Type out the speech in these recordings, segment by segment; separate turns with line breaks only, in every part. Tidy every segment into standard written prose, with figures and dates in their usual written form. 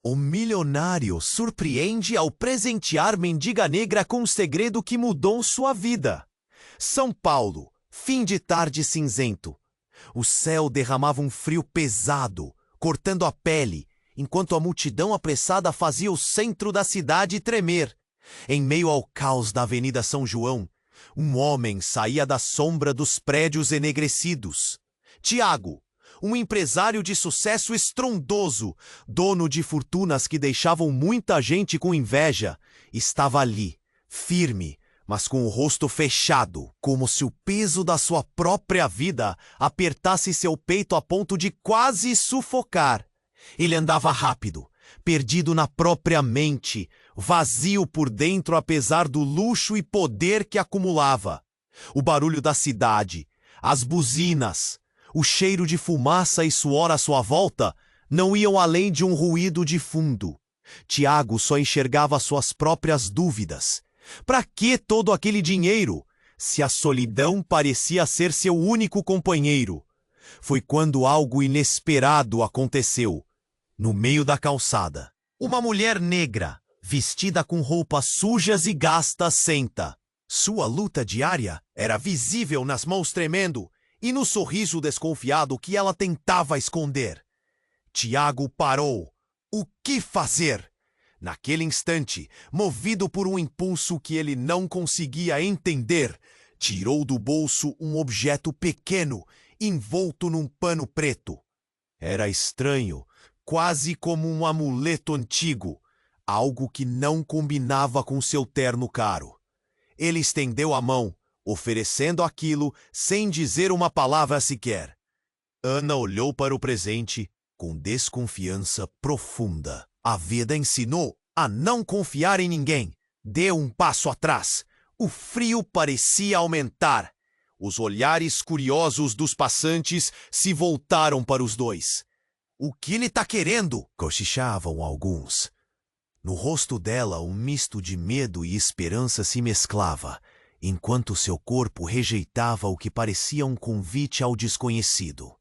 O milionário surpreende ao presentear mendiga negra com um segredo que mudou sua vida. São Paulo, fim de tarde cinzento. O céu derramava um frio pesado, cortando a pele, enquanto a multidão apressada fazia o centro da cidade tremer. Em meio ao caos da Avenida São João, um homem saía da sombra dos prédios enegrecidos. Tiago, um empresário de sucesso estrondoso, dono de fortunas que deixavam muita gente com inveja, estava ali, firme, mas com o rosto fechado, como se o peso da sua própria vida apertasse seu peito a ponto de quase sufocar. Ele andava rápido, perdido na própria mente, vazio por dentro apesar do luxo e poder que acumulava. O barulho da cidade, as buzinas, o cheiro de fumaça e suor à sua volta não iam além de um ruído de fundo. Tiago só enxergava suas próprias dúvidas. Para que todo aquele dinheiro, se a solidão parecia ser seu único companheiro? Foi quando algo inesperado aconteceu. No meio da calçada, uma mulher negra, vestida com roupas sujas e gastas, senta. Sua luta diária era visível nas mãos tremendo e no sorriso desconfiado que ela tentava esconder. Tiago parou. O que fazer? Naquele instante, movido por um impulso que ele não conseguia entender, tirou do bolso um objeto pequeno, envolto num pano preto. Era estranho, quase como um amuleto antigo, algo que não combinava com seu terno caro. Ele estendeu a mão, oferecendo aquilo sem dizer uma palavra sequer. Ana olhou para o presente com desconfiança profunda. A vida ensinou a não confiar em ninguém. Deu um passo atrás. O frio parecia aumentar. Os olhares curiosos dos passantes se voltaram para os dois. O que ele tá querendo? Cochichavam alguns. No rosto dela, um misto de medo e esperança se mesclava, enquanto seu corpo rejeitava o que parecia um convite ao desconhecido.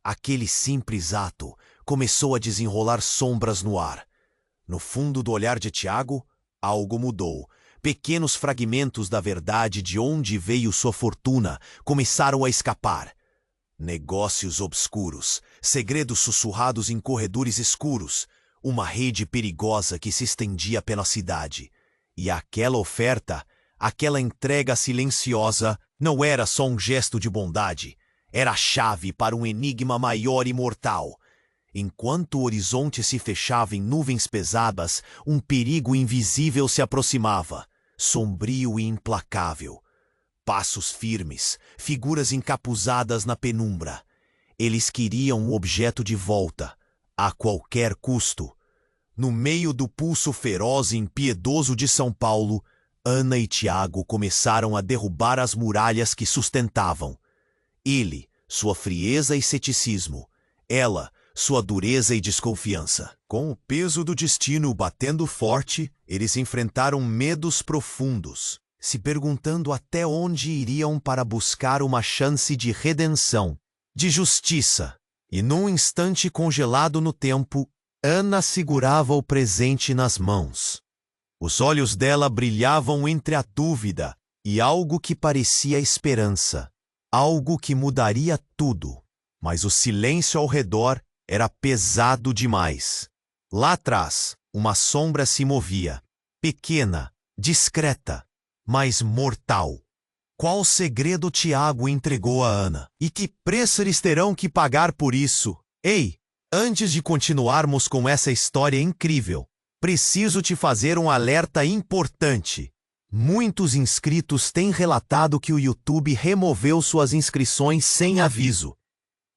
Aquele simples ato começou a desenrolar sombras no ar. No fundo do olhar de Tiago, algo mudou. Pequenos fragmentos da verdade de onde veio sua fortuna começaram a escapar. Negócios obscuros, segredos sussurrados em corredores escuros, uma rede perigosa que se estendia pela cidade. E aquela oferta, aquela entrega silenciosa, não era só um gesto de bondade, era a chave para um enigma maior e mortal. Enquanto o horizonte se fechava em nuvens pesadas, um perigo invisível se aproximava, sombrio e implacável. Passos firmes, figuras encapuzadas na penumbra. Eles queriam o objeto de volta, a qualquer custo. No meio do pulso feroz e impiedoso de São Paulo, Ana e Tiago começaram a derrubar as muralhas que sustentavam. Ele, sua frieza e ceticismo. Ela, sua dureza e desconfiança. Com o peso do destino batendo forte, eles enfrentaram medos profundos, se perguntando até onde iriam para buscar uma chance de redenção, de justiça. E num instante congelado no tempo, Ana segurava o presente nas mãos. Os olhos dela brilhavam entre a dúvida e algo que parecia esperança. Algo que mudaria tudo. Mas o silêncio ao redor era pesado demais. Lá atrás, uma sombra se movia. Pequena, discreta, mas mortal. Qual segredo Tiago entregou a Ana? E que preço eles terão que pagar por isso? Ei, antes de continuarmos com essa história incrível, preciso te fazer um alerta importante. Muitos inscritos têm relatado que o YouTube removeu suas inscrições sem aviso.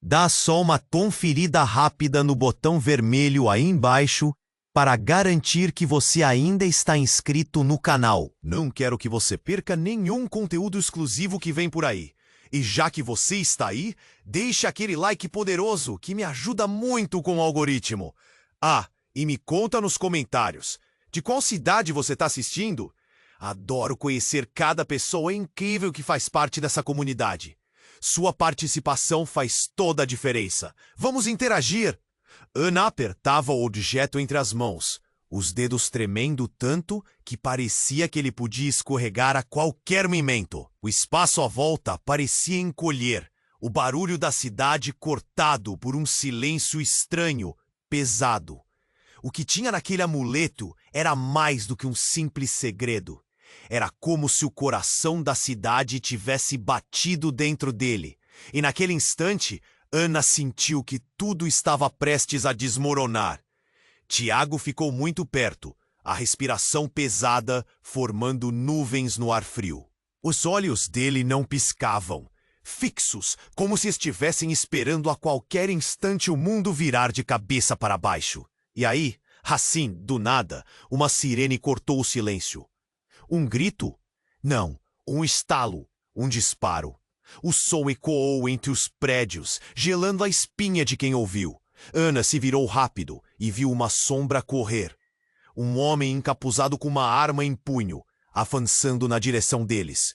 Dá só uma conferida rápida no botão vermelho aí embaixo para garantir que você ainda está inscrito no canal. Não quero que você perca nenhum conteúdo exclusivo que vem por aí. E já que você está aí, deixe aquele like poderoso que me ajuda muito com o algoritmo. Ah, e me conta nos comentários, de qual cidade você está assistindo? Adoro conhecer cada pessoa incrível que faz parte dessa comunidade. Sua participação faz toda a diferença. Vamos interagir! Ana apertava o objeto entre as mãos, os dedos tremendo tanto que parecia que ele podia escorregar a qualquer momento. O espaço à volta parecia encolher, o barulho da cidade cortado por um silêncio estranho, pesado. O que tinha naquele amuleto era mais do que um simples segredo. Era como se o coração da cidade tivesse batido dentro dele. E naquele instante, Ana sentiu que tudo estava prestes a desmoronar. Tiago ficou muito perto, a respiração pesada, formando nuvens no ar frio. Os olhos dele não piscavam, fixos, como se estivessem esperando a qualquer instante o mundo virar de cabeça para baixo. E aí, assim, do nada, uma sirene cortou o silêncio. Um grito? Não, um estalo, um disparo. O som ecoou entre os prédios, gelando a espinha de quem ouviu. Ana se virou rápido e viu uma sombra correr. Um homem encapuzado com uma arma em punho, avançando na direção deles.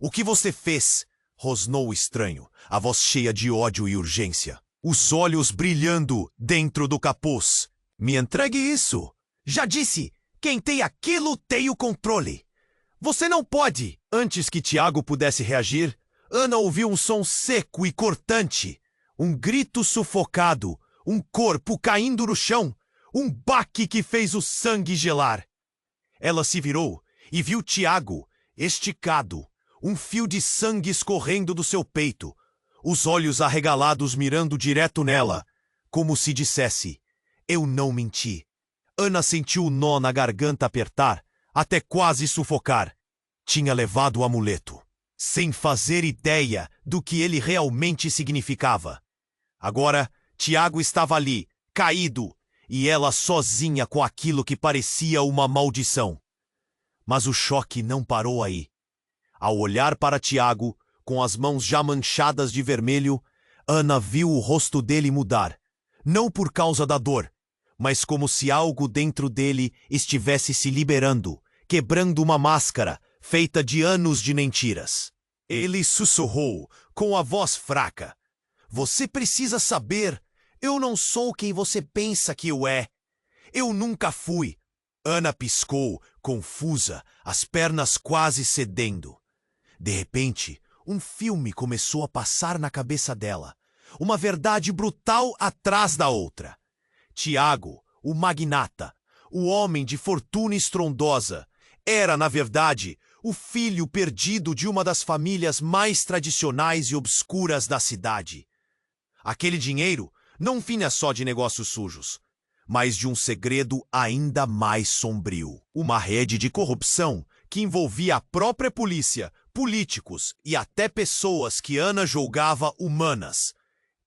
"O que você fez?" rosnou o estranho, a voz cheia de ódio e urgência. Os olhos brilhando dentro do capuz. "Me entregue isso!" "Já disse! Quem tem aquilo tem o controle!" "Você não pode!" Antes que Tiago pudesse reagir, Ana ouviu um som seco e cortante. Um grito sufocado, um corpo caindo no chão, um baque que fez o sangue gelar. Ela se virou e viu Tiago, esticado, um fio de sangue escorrendo do seu peito, os olhos arregalados mirando direto nela, como se dissesse: "Eu não menti." Ana sentiu o nó na garganta apertar, até quase sufocar. Tinha levado o amuleto, sem fazer ideia do que ele realmente significava. Agora, Tiago estava ali, caído, e ela sozinha com aquilo que parecia uma maldição. Mas o choque não parou aí. Ao olhar para Tiago, com as mãos já manchadas de vermelho, Ana viu o rosto dele mudar. Não por causa da dor, mas como se algo dentro dele estivesse se liberando, quebrando uma máscara feita de anos de mentiras. Ele sussurrou, com a voz fraca: "Você precisa saber, eu não sou quem você pensa que eu é. Eu nunca fui." Ana piscou, confusa, as pernas quase cedendo. De repente, um filme começou a passar na cabeça dela. Uma verdade brutal atrás da outra. Tiago, o magnata, o homem de fortuna estrondosa, era, na verdade, o filho perdido de uma das famílias mais tradicionais e obscuras da cidade. Aquele dinheiro não vinha só de negócios sujos, mas de um segredo ainda mais sombrio. Uma rede de corrupção que envolvia a própria polícia, políticos e até pessoas que Ana julgava humanas.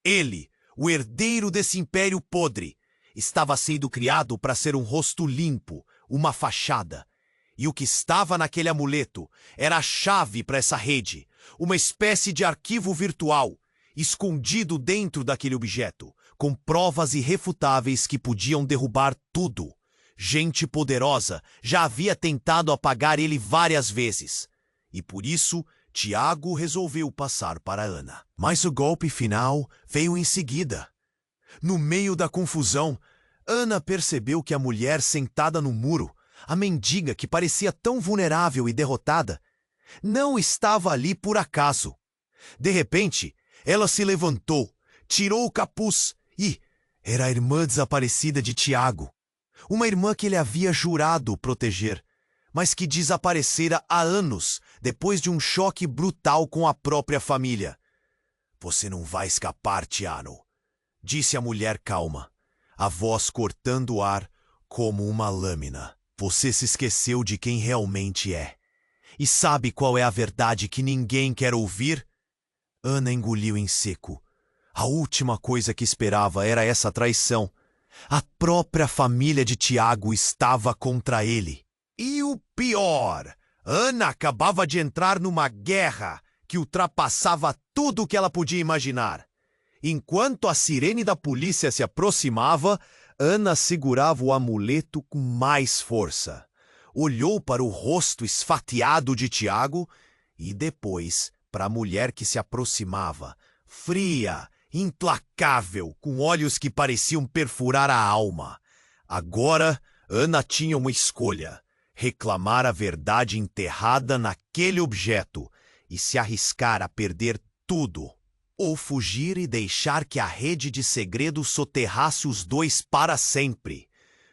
Ele, o herdeiro desse império podre, estava sendo criado para ser um rosto limpo, uma fachada. E o que estava naquele amuleto era a chave para essa rede, uma espécie de arquivo virtual, escondido dentro daquele objeto, com provas irrefutáveis que podiam derrubar tudo. Gente poderosa já havia tentado apagar ele várias vezes. E por isso, Tiago resolveu passar para Ana. Mas o golpe final veio em seguida. No meio da confusão, Ana percebeu que a mulher sentada no muro, a mendiga que parecia tão vulnerável e derrotada, não estava ali por acaso. De repente, ela se levantou, tirou o capuz e era a irmã desaparecida de Tiago. Uma irmã que ele havia jurado proteger, mas que desaparecera há anos depois de um choque brutal com a própria família. "Você não vai escapar, Tiano", disse a mulher calma, a voz cortando o ar como uma lâmina. "Você se esqueceu de quem realmente é. E sabe qual é a verdade que ninguém quer ouvir?" Ana engoliu em seco. A última coisa que esperava era essa traição. A própria família de Tiago estava contra ele. E o pior, Ana acabava de entrar numa guerra que ultrapassava tudo o que ela podia imaginar. Enquanto a sirene da polícia se aproximava, Ana segurava o amuleto com mais força. Olhou para o rosto esfaqueado de Tiago e depois para a mulher que se aproximava, fria implacável, com olhos que pareciam perfurar a alma. Agora, Ana tinha uma escolha: reclamar a verdade enterrada naquele objeto e se arriscar a perder tudo, ou fugir e deixar que a rede de segredos soterrasse os dois para sempre.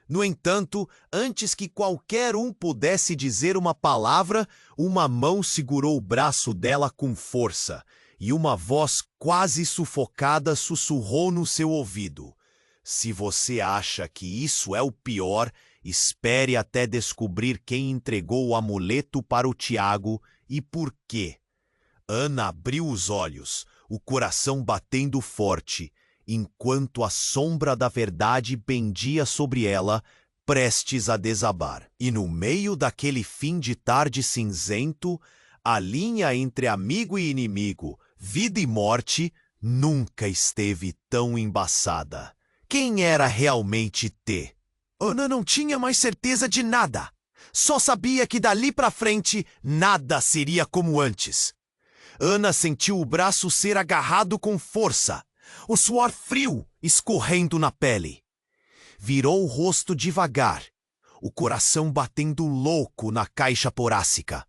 No entanto, antes que qualquer um pudesse dizer uma palavra, uma mão segurou o braço dela com força, e uma voz quase sufocada sussurrou no seu ouvido: "Se você acha que isso é o pior, espere até descobrir quem entregou o amuleto para o Tiago e por quê." Ana abriu os olhos, o coração batendo forte, enquanto a sombra da verdade pendia sobre ela, prestes a desabar. E no meio daquele fim de tarde cinzento, a linha entre amigo e inimigo, vida e morte, nunca esteve tão embaçada. Quem era realmente T? Ana não tinha mais certeza de nada. Só sabia que dali para frente nada seria como antes. Ana sentiu o braço ser agarrado com força, o suor frio escorrendo na pele. Virou o rosto devagar, o coração batendo louco na caixa torácica.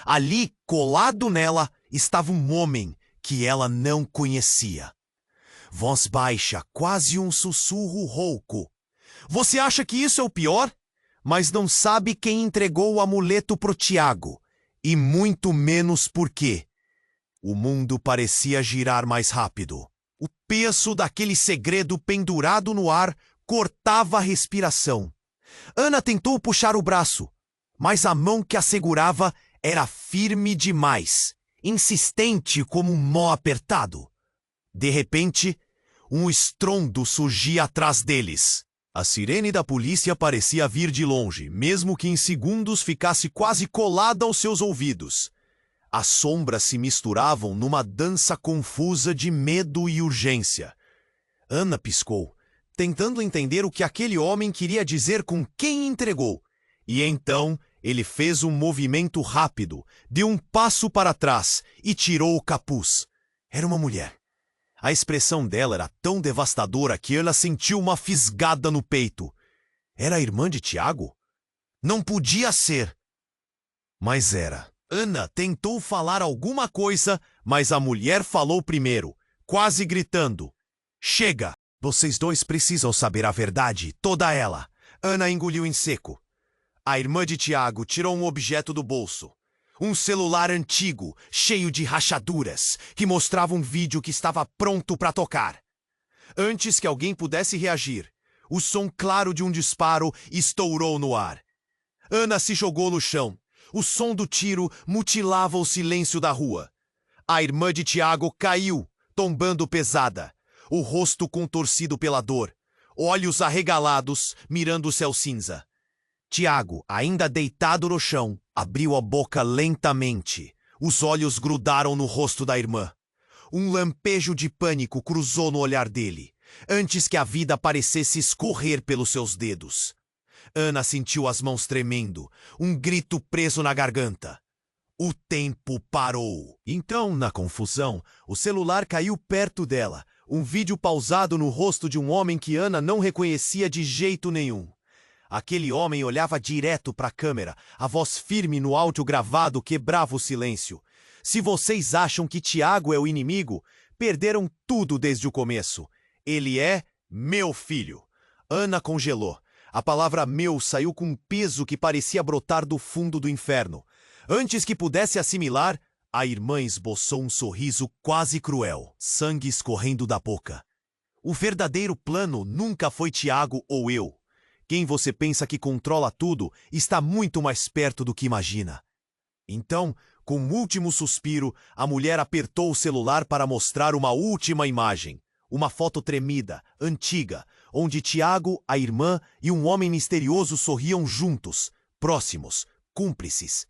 Ali, colado nela, estava um homem que ela não conhecia. Voz baixa, quase um sussurro rouco. "Você acha que isso é o pior? Mas não sabe quem entregou o amuleto pro Tiago, e muito menos por quê." O mundo parecia girar mais rápido. O peso daquele segredo pendurado no ar cortava a respiração. Ana tentou puxar o braço, mas a mão que a segurava era firme demais, insistente como um nó apertado. De repente, um estrondo surgia atrás deles. A sirene da polícia parecia vir de longe, mesmo que em segundos ficasse quase colada aos seus ouvidos. As sombras se misturavam numa dança confusa de medo e urgência. Ana piscou, tentando entender o que aquele homem queria dizer com quem entregou. E então ele fez um movimento rápido, deu um passo para trás e tirou o capuz. Era uma mulher. A expressão dela era tão devastadora que ela sentiu uma fisgada no peito. Era a irmã de Tiago? Não podia ser. Mas era. Ana tentou falar alguma coisa, mas a mulher falou primeiro, quase gritando: "Chega! Vocês dois precisam saber a verdade, toda ela." Ana engoliu em seco. A irmã de Tiago tirou um objeto do bolso. Um celular antigo, cheio de rachaduras, que mostrava um vídeo que estava pronto para tocar. Antes que alguém pudesse reagir, o som claro de um disparo estourou no ar. Ana se jogou no chão. O som do tiro mutilava o silêncio da rua. A irmã de Tiago caiu, tombando pesada, o rosto contorcido pela dor, olhos arregalados, mirando o céu cinza. Tiago, ainda deitado no chão, abriu a boca lentamente. Os olhos grudaram no rosto da irmã. Um lampejo de pânico cruzou no olhar dele, antes que a vida parecesse escorrer pelos seus dedos. Ana sentiu as mãos tremendo, um grito preso na garganta. O tempo parou. Então, na confusão, o celular caiu perto dela, um vídeo pausado no rosto de um homem que Ana não reconhecia de jeito nenhum. Aquele homem olhava direto para a câmera, a voz firme no áudio gravado quebrava o silêncio. "Se vocês acham que Tiago é o inimigo, perderam tudo desde o começo. Ele é meu filho." Ana congelou. A palavra "meu" saiu com um peso que parecia brotar do fundo do inferno. Antes que pudesse assimilar, a irmã esboçou um sorriso quase cruel, sangue escorrendo da boca. "O verdadeiro plano nunca foi Tiago ou eu. Quem você pensa que controla tudo está muito mais perto do que imagina." Então, com um último suspiro, a mulher apertou o celular para mostrar uma última imagem. Uma foto tremida, antiga, onde Tiago, a irmã e um homem misterioso sorriam juntos, próximos, cúmplices.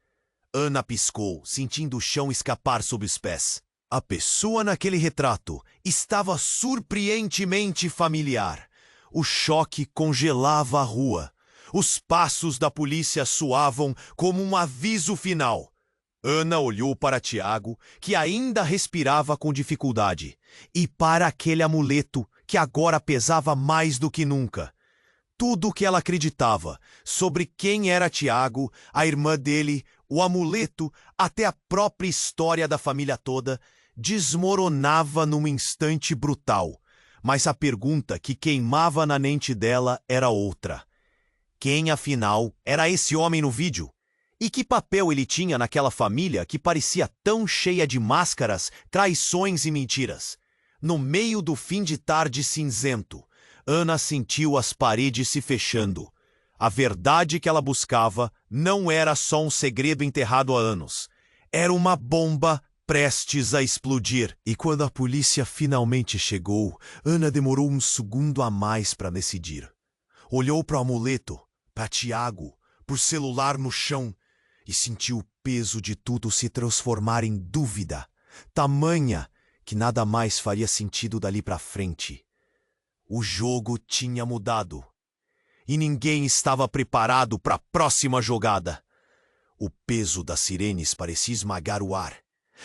Ana piscou, sentindo o chão escapar sob os pés. A pessoa naquele retrato estava surpreendentemente familiar. O choque congelava a rua. Os passos da polícia soavam como um aviso final. Ana olhou para Tiago, que ainda respirava com dificuldade, e para aquele amuleto que agora pesava mais do que nunca. Tudo o que ela acreditava sobre quem era Tiago, a irmã dele, o amuleto, até a própria história da família toda, desmoronava num instante brutal. Mas a pergunta que queimava na mente dela era outra. Quem, afinal, era esse homem no vídeo? E que papel ele tinha naquela família que parecia tão cheia de máscaras, traições e mentiras? No meio do fim de tarde cinzento, Ana sentiu as paredes se fechando. A verdade que ela buscava não era só um segredo enterrado há anos. Era uma bomba prestes a explodir. E quando a polícia finalmente chegou, Ana demorou um segundo a mais para decidir. Olhou para o amuleto, para Tiago, para o celular no chão, e sentiu o peso de tudo se transformar em dúvida, tamanha que nada mais faria sentido dali para frente. O jogo tinha mudado, e ninguém estava preparado para a próxima jogada. O peso das sirenes parecia esmagar o ar.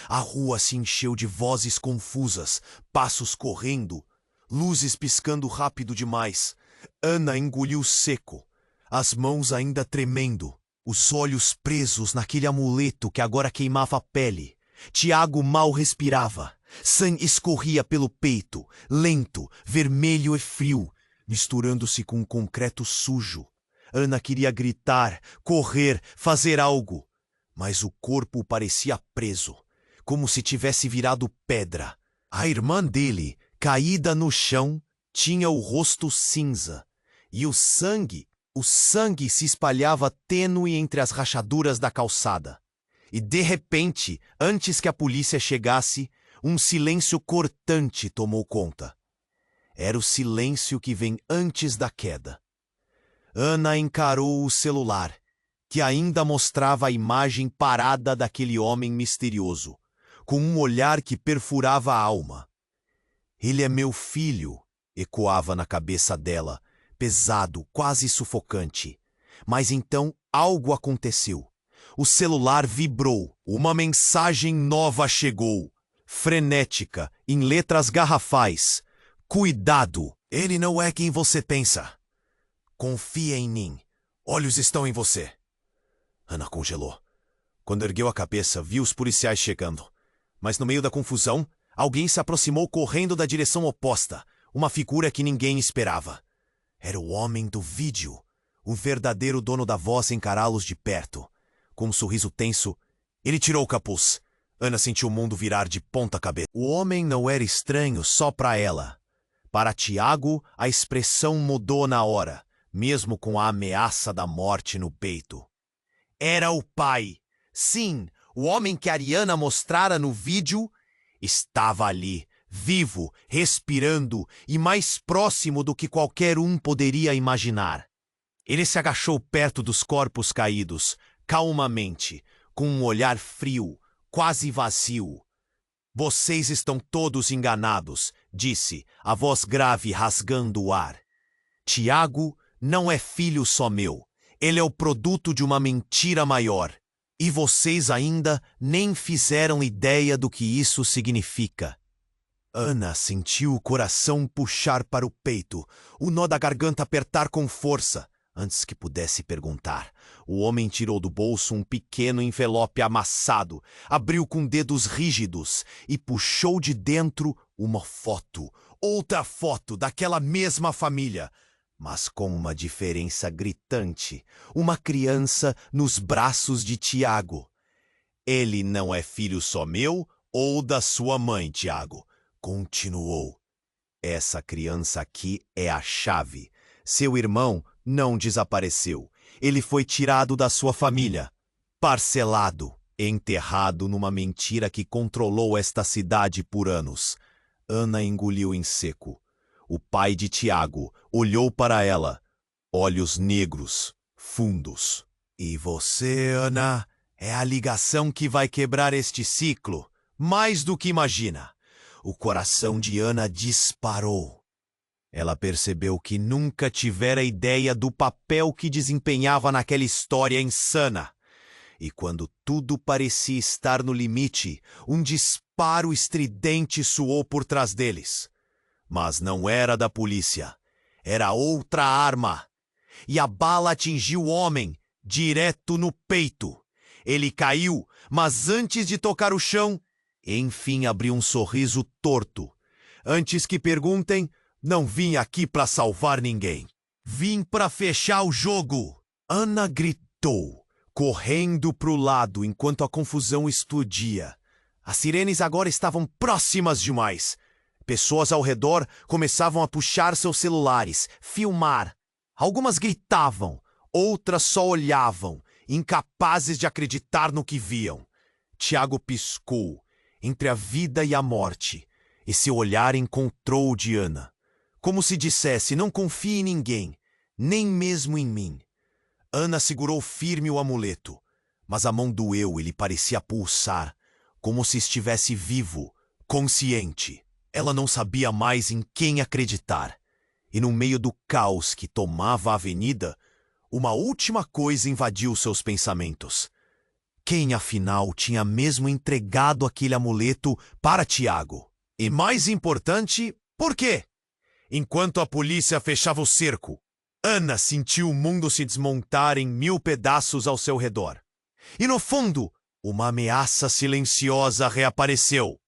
A rua se encheu de vozes confusas, passos correndo, luzes piscando rápido demais. Ana engoliu seco, as mãos ainda tremendo, os olhos presos naquele amuleto que agora queimava a pele. Tiago mal respirava. Sangue escorria pelo peito, lento, vermelho e frio, misturando-se com um concreto sujo. Ana queria gritar, correr, fazer algo, mas o corpo parecia preso, como se tivesse virado pedra. A irmã dele, caída no chão, tinha o rosto cinza, e o sangue se espalhava tênue entre as rachaduras da calçada. E de repente, antes que a polícia chegasse, um silêncio cortante tomou conta. Era o silêncio que vem antes da queda. Ana encarou o celular, que ainda mostrava a imagem parada daquele homem misterioso, com um olhar que perfurava a alma. "Ele é meu filho", ecoava na cabeça dela, pesado, quase sufocante. Mas então algo aconteceu. O celular vibrou. Uma mensagem nova chegou, frenética, em letras garrafais. "Cuidado! Ele não é quem você pensa. Confia em mim. Olhos estão em você." Ana congelou. Quando ergueu a cabeça, viu os policiais chegando. Mas no meio da confusão, alguém se aproximou correndo da direção oposta, uma figura que ninguém esperava. Era o homem do vídeo, o verdadeiro dono da voz a encará-los de perto. Com um sorriso tenso, ele tirou o capuz. Ana sentiu o mundo virar de ponta cabeça. O homem não era estranho só para ela. Para Tiago, a expressão mudou na hora, mesmo com a ameaça da morte no peito. Era o pai. Sim, o homem que Ariana mostrara no vídeo estava ali, vivo, respirando e mais próximo do que qualquer um poderia imaginar. Ele se agachou perto dos corpos caídos, calmamente, com um olhar frio, quase vazio. "Vocês estão todos enganados", disse, a voz grave rasgando o ar. "Tiago não é filho só meu. Ele é o produto de uma mentira maior. E vocês ainda nem fizeram ideia do que isso significa." Ana sentiu o coração puxar para o peito, o nó da garganta apertar com força. Antes que pudesse perguntar, o homem tirou do bolso um pequeno envelope amassado, abriu com dedos rígidos e puxou de dentro uma foto, outra foto daquela mesma família, mas com uma diferença gritante, uma criança nos braços de Tiago. "Ele não é filho só meu ou da sua mãe, Tiago", continuou. "Essa criança aqui é a chave. Seu irmão não desapareceu. Ele foi tirado da sua família, parcelado, enterrado numa mentira que controlou esta cidade por anos." Ana engoliu em seco. O pai de Tiago olhou para ela, olhos negros, fundos. "E você, Ana, é a ligação que vai quebrar este ciclo, mais do que imagina." O coração de Ana disparou. Ela percebeu que nunca tivera ideia do papel que desempenhava naquela história insana. E quando tudo parecia estar no limite, um disparo estridente soou por trás deles. Mas não era da polícia. Era outra arma. E a bala atingiu o homem, direto no peito. Ele caiu, mas antes de tocar o chão, enfim abriu um sorriso torto. Antes que perguntem, não vim aqui para salvar ninguém. Vim para fechar o jogo. Ana gritou, correndo para o lado enquanto a confusão explodia. As sirenes agora estavam próximas demais. Pessoas ao redor começavam a puxar seus celulares, filmar. Algumas gritavam, outras só olhavam, incapazes de acreditar no que viam. Tiago piscou, entre a vida e a morte, e seu olhar encontrou o de Ana. Como se dissesse, não confie em ninguém, nem mesmo em mim. Ana segurou firme o amuleto, mas a mão doeu e lhe parecia pulsar, como se estivesse vivo, consciente. Ela não sabia mais em quem acreditar. E no meio do caos que tomava a avenida, uma última coisa invadiu seus pensamentos. Quem, afinal, tinha mesmo entregado aquele amuleto para Tiago? E mais importante, por quê? Enquanto a polícia fechava o cerco, Ana sentiu o mundo se desmontar em 1000 pedaços ao seu redor. E no fundo, uma ameaça silenciosa reapareceu.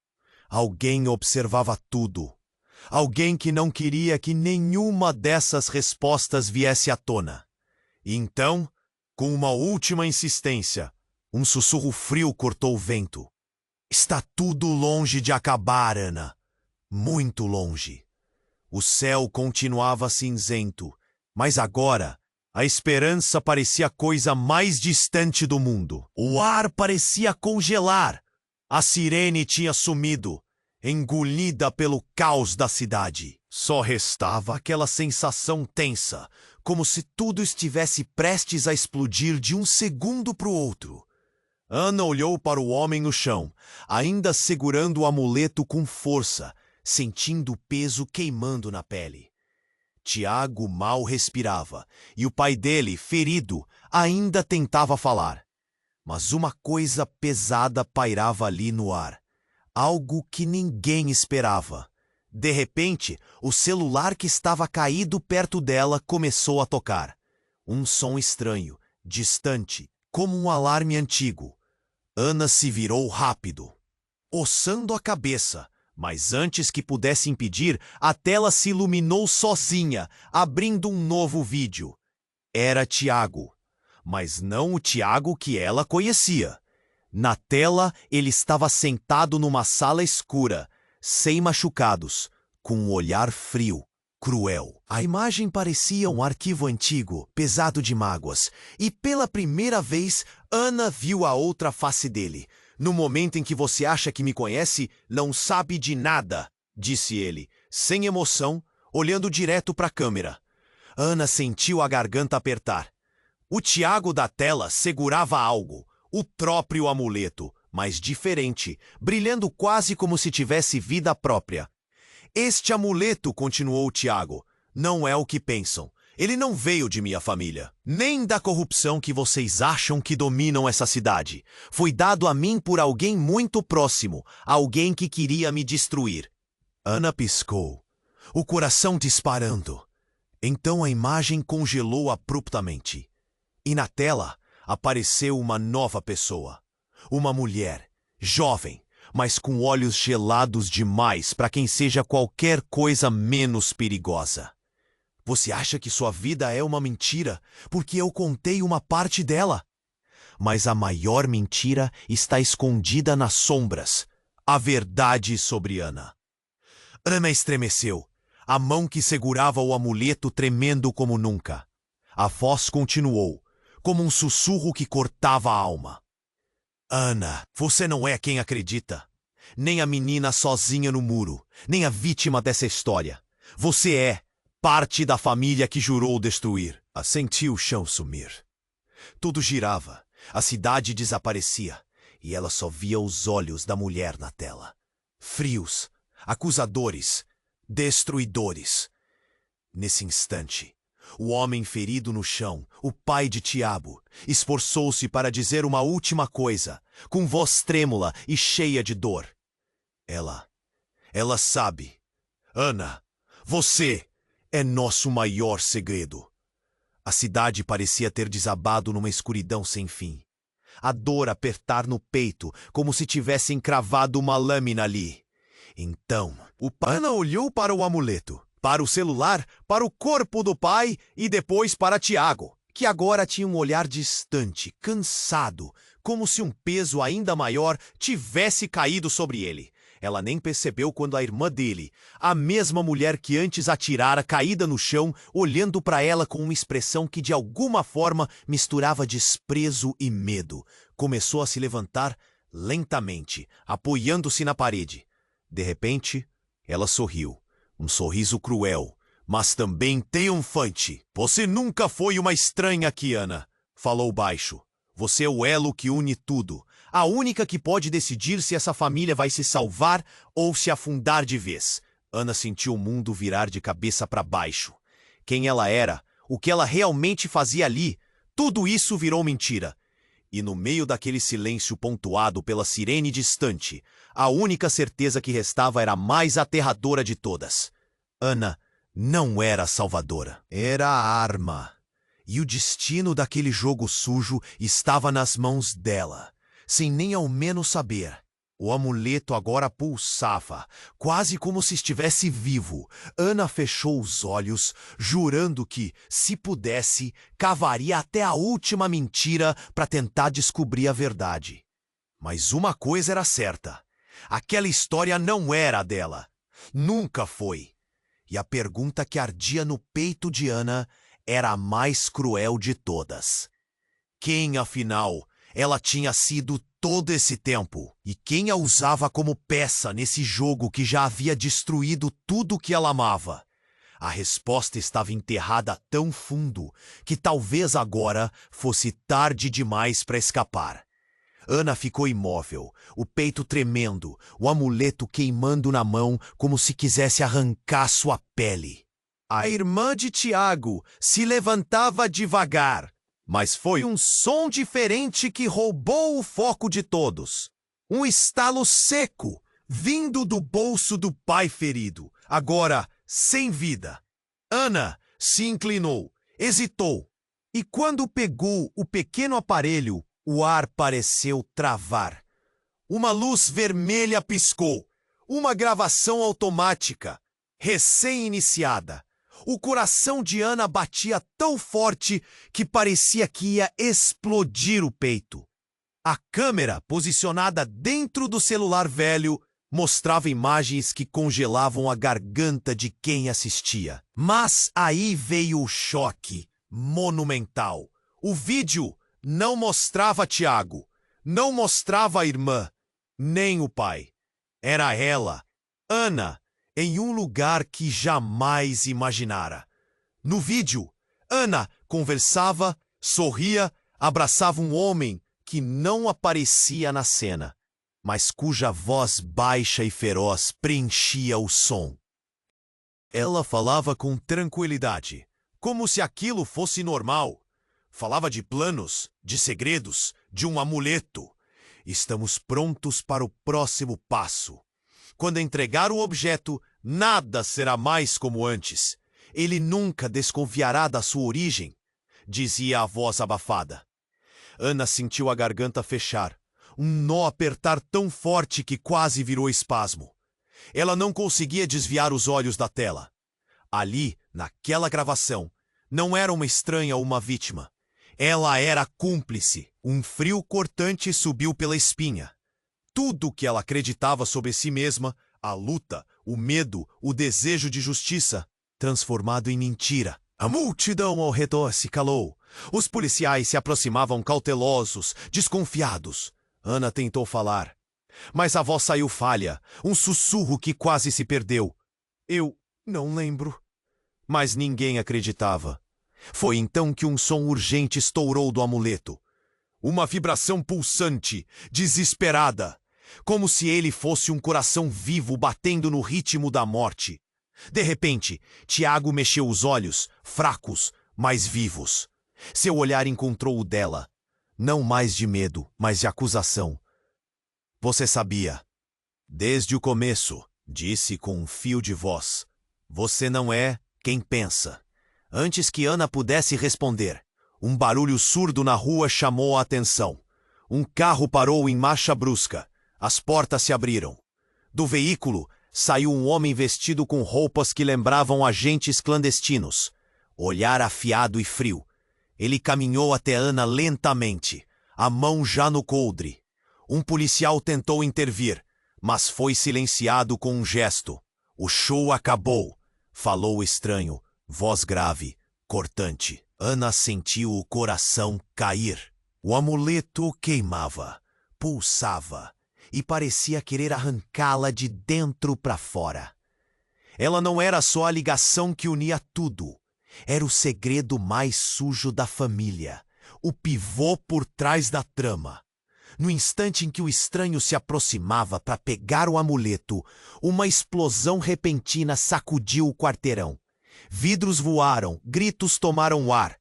Alguém observava tudo. Alguém que não queria que nenhuma dessas respostas viesse à tona. E então, com uma última insistência, um sussurro frio cortou o vento. Está tudo longe de acabar, Ana. Muito longe. O céu continuava cinzento, mas agora a esperança parecia a coisa mais distante do mundo. O ar parecia congelar. A sirene tinha sumido, engolida pelo caos da cidade. Só restava aquela sensação tensa, como se tudo estivesse prestes a explodir de um segundo para o outro. Ana olhou para o homem no chão, ainda segurando o amuleto com força, sentindo o peso queimando na pele. Tiago mal respirava, e o pai dele, ferido, ainda tentava falar. Mas uma coisa pesada pairava ali no ar. Algo que ninguém esperava. De repente, o celular que estava caído perto dela começou a tocar. Um som estranho, distante, como um alarme antigo. Ana se virou rápido, oçando a cabeça, mas antes que pudesse impedir, a tela se iluminou sozinha, abrindo um novo vídeo. Era Tiago, mas não o Tiago que ela conhecia. Na tela, ele estava sentado numa sala escura, sem machucados, com um olhar frio, cruel. A imagem parecia um arquivo antigo, pesado de mágoas, e pela primeira vez, Ana viu a outra face dele. No momento em que você acha que me conhece, não sabe de nada, disse ele, sem emoção, olhando direto para a câmera. Ana sentiu a garganta apertar. O Tiago da tela segurava algo. O próprio amuleto, mas diferente, brilhando quase como se tivesse vida própria. Este amuleto, continuou Tiago, não é o que pensam. Ele não veio de minha família, nem da corrupção que vocês acham que dominam essa cidade. Foi dado a mim por alguém muito próximo, alguém que queria me destruir. Ana piscou, o coração disparando. Então a imagem congelou abruptamente. E na tela apareceu uma nova pessoa. Uma mulher, jovem, mas com olhos gelados demais para quem seja qualquer coisa menos perigosa. Você acha que sua vida é uma mentira porque eu contei uma parte dela? Mas a maior mentira está escondida nas sombras. A verdade sobre Ana. Ana estremeceu, a mão que segurava o amuleto tremendo como nunca. A voz continuou, como um sussurro que cortava a alma. Ana, você não é quem acredita. Nem a menina sozinha no muro, nem a vítima dessa história. Você é parte da família que jurou destruir. Senti o chão sumir. Tudo girava, a cidade desaparecia, e ela só via os olhos da mulher na tela. Frios, acusadores, destruidores. Nesse instante, O homem ferido no chão, o pai de Tiago, esforçou-se para dizer uma última coisa, com voz trêmula e cheia de dor. Ela sabe. Ana, você é nosso maior segredo. A cidade parecia ter desabado numa escuridão sem fim. A dor apertar no peito, como se tivesse encravado uma lâmina ali. Então, Ana olhou para o amuleto, para o celular, para o corpo do pai e depois para Tiago, que agora tinha um olhar distante, cansado, como se um peso ainda maior tivesse caído sobre ele. Ela nem percebeu quando a irmã dele, a mesma mulher que antes atirara caída no chão, olhando para ela com uma expressão que de alguma forma misturava desprezo e medo, começou a se levantar lentamente, apoiando-se na parede. De repente, ela sorriu. Um sorriso cruel, mas também triunfante. Você nunca foi uma estranha aqui, Ana, falou baixo. Você é o elo que une tudo. A única que pode decidir se essa família vai se salvar ou se afundar de vez. Ana sentiu o mundo virar de cabeça para baixo. Quem ela era, o que ela realmente fazia ali, tudo isso virou mentira. E no meio daquele silêncio pontuado pela sirene distante, a única certeza que restava era a mais aterradora de todas. Ana não era a salvadora, era a arma. E o destino daquele jogo sujo estava nas mãos dela, sem nem ao menos saber. O amuleto agora pulsava, quase como se estivesse vivo. Ana fechou os olhos, jurando que, se pudesse, cavaria até a última mentira para tentar descobrir a verdade. Mas uma coisa era certa: aquela história não era a dela. Nunca foi. E a pergunta que ardia no peito de Ana era a mais cruel de todas. Quem, afinal, ela tinha sido todo esse tempo? E quem a usava como peça nesse jogo que já havia destruído tudo que ela amava? A resposta estava enterrada tão fundo que talvez agora fosse tarde demais para escapar. Ana ficou imóvel, o peito tremendo, o amuleto queimando na mão como se quisesse arrancar sua pele. A irmã de Tiago se levantava devagar, mas foi um som diferente que roubou o foco de todos. Um estalo seco, vindo do bolso do pai ferido, agora sem vida. Ana se inclinou, hesitou, e quando pegou o pequeno aparelho, o ar pareceu travar. Uma luz vermelha piscou, uma gravação automática, recém-iniciada. O coração de Ana batia tão forte que parecia que ia explodir o peito. A câmera, posicionada dentro do celular velho, mostrava imagens que congelavam a garganta de quem assistia. Mas aí veio o choque monumental. O vídeo não mostrava Tiago, não mostrava a irmã, nem o pai. Era ela, Ana, em um lugar que jamais imaginara. No vídeo, Ana conversava, sorria, abraçava um homem que não aparecia na cena, mas cuja voz baixa e feroz preenchia o som. Ela falava com tranquilidade, como se aquilo fosse normal. Falava de planos, de segredos, de um amuleto. Estamos prontos para o próximo passo. Quando entregar o objeto, nada será mais como antes. Ele nunca desconfiará da sua origem, dizia a voz abafada. Ana sentiu a garganta fechar, um nó apertar tão forte que quase virou espasmo. Ela não conseguia desviar os olhos da tela. Ali, naquela gravação, não era uma estranha ou uma vítima. Ela era cúmplice. Um frio cortante subiu pela espinha. Tudo o que ela acreditava sobre si mesma, a luta, o medo, o desejo de justiça, transformado em mentira. A multidão ao redor se calou. Os policiais se aproximavam cautelosos, desconfiados. Ana tentou falar, mas a voz saiu falha, um sussurro que quase se perdeu. Eu não lembro. Mas ninguém acreditava. Foi então que um som urgente estourou do amuleto. Uma vibração pulsante, desesperada, como se ele fosse um coração vivo batendo no ritmo da morte. De repente, Tiago mexeu os olhos, fracos, mais vivos. Seu olhar encontrou o dela, não mais de medo, mas de acusação. Você sabia. Desde o começo, disse com um fio de voz. Você não é quem pensa. Antes que Ana pudesse responder, um barulho surdo na rua chamou a atenção. Um carro parou em marcha brusca. As portas se abriram. Do veículo saiu um homem vestido com roupas que lembravam agentes clandestinos. Olhar afiado e frio. Ele caminhou até Ana lentamente, a mão já no coldre. Um policial tentou intervir, mas foi silenciado com um gesto. O show acabou, falou o estranho, voz grave, cortante. Ana sentiu o coração cair. O amuleto queimava, pulsava e parecia querer arrancá-la de dentro para fora. Ela não era só a ligação que unia tudo. Era o segredo mais sujo da família, o pivô por trás da trama. No instante em que o estranho se aproximava para pegar o amuleto, uma explosão repentina sacudiu o quarteirão. Vidros voaram, gritos tomaram ar.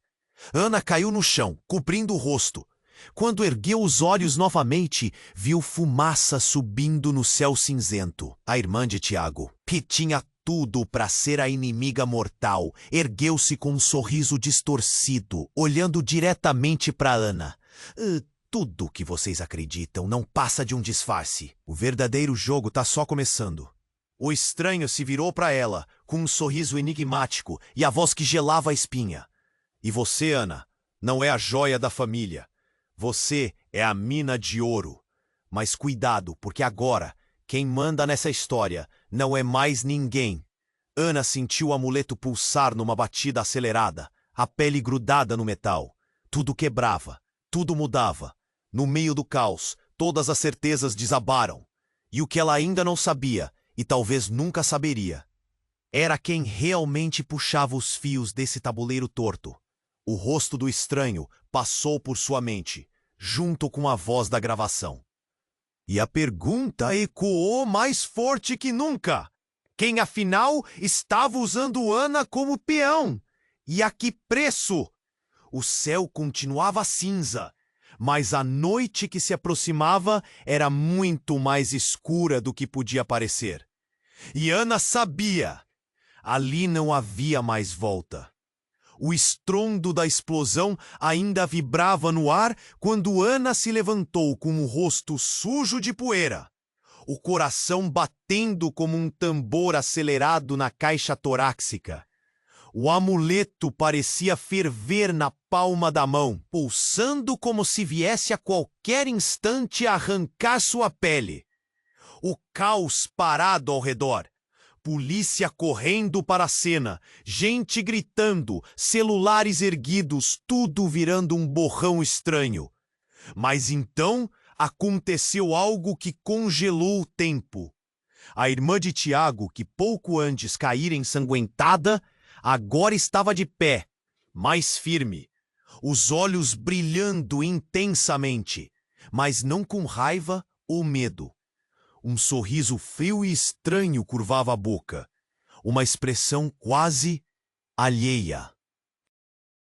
Ana caiu no chão, cobrindo o rosto. Quando ergueu os olhos novamente, viu fumaça subindo no céu cinzento. A irmã de Tiago, que tinha tudo para ser a inimiga mortal, ergueu-se com um sorriso distorcido, olhando diretamente para Ana. Tudo que vocês acreditam não passa de um disfarce. O verdadeiro jogo tá só começando. O estranho se virou para ela, com um sorriso enigmático e a voz que gelava a espinha. E você, Ana, não é a joia da família. Você é a mina de ouro. Mas cuidado, porque agora, quem manda nessa história não é mais ninguém. Ana sentiu o amuleto pulsar numa batida acelerada, a pele grudada no metal. Tudo quebrava, tudo mudava. No meio do caos, todas as certezas desabaram. E o que ela ainda não sabia, e talvez nunca saberia, era quem realmente puxava os fios desse tabuleiro torto. O rosto do estranho passou por sua mente, junto com a voz da gravação. E a pergunta ecoou mais forte que nunca. Quem afinal estava usando Ana como peão? E a que preço? O céu continuava cinza, mas a noite que se aproximava era muito mais escura do que podia parecer. E Ana sabia. Ali não havia mais volta. O estrondo da explosão ainda vibrava no ar quando Ana se levantou com o rosto sujo de poeira, o coração batendo como um tambor acelerado na caixa torácica. O amuleto parecia ferver na palma da mão, pulsando como se viesse a qualquer instante arrancar sua pele. O caos parado ao redor. Polícia correndo para a cena, gente gritando, celulares erguidos, tudo virando um borrão estranho. Mas então aconteceu algo que congelou o tempo. A irmã de Tiago, que pouco antes caíra ensanguentada, agora estava de pé, mais firme, os olhos brilhando intensamente, mas não com raiva ou medo. Um sorriso frio e estranho curvava a boca, uma expressão quase alheia.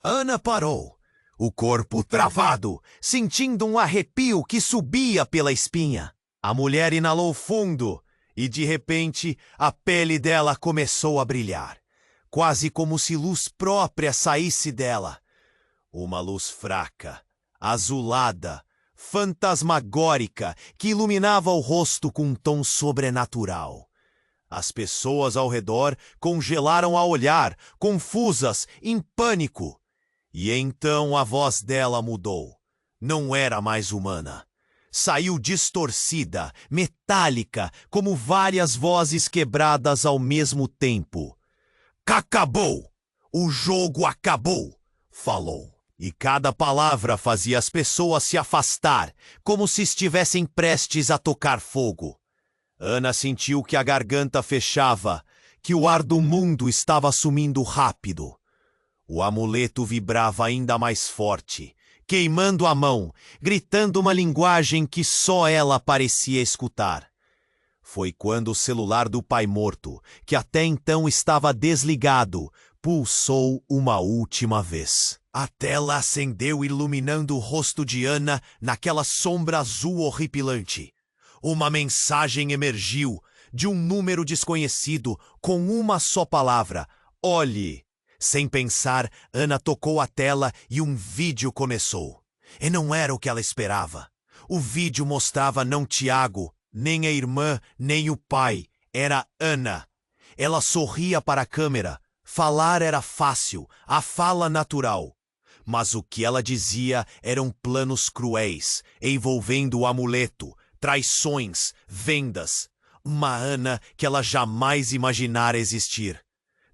Ana parou, o corpo travado, sentindo um arrepio que subia pela espinha. A mulher inalou fundo e, de repente, a pele dela começou a brilhar, quase como se luz própria saísse dela. Uma luz fraca, azulada, fantasmagórica, que iluminava o rosto com um tom sobrenatural. As pessoas ao redor congelaram a olhar, confusas, em pânico. E então a voz dela mudou. Não era mais humana. Saiu distorcida, metálica, como várias vozes quebradas ao mesmo tempo. "Acabou! O jogo acabou!" falou. E cada palavra fazia as pessoas se afastar, como se estivessem prestes a tocar fogo. Ana sentiu que a garganta fechava, que o ar do mundo estava sumindo rápido. O amuleto vibrava ainda mais forte, queimando a mão, gritando uma linguagem que só ela parecia escutar. Foi quando o celular do pai morto, que até então estava desligado, pulsou uma última vez. A tela acendeu, iluminando o rosto de Ana naquela sombra azul horripilante. Uma mensagem emergiu de um número desconhecido com uma só palavra: olhe. Sem pensar, Ana tocou a tela e um vídeo começou. E não era o que ela esperava. O vídeo mostrava não Tiago, nem a irmã, nem o pai. Era Ana. Ela sorria para a câmera. Falar era fácil, a fala natural. Mas o que ela dizia eram planos cruéis, envolvendo o amuleto, traições, vendas. Uma Ana que ela jamais imaginara existir.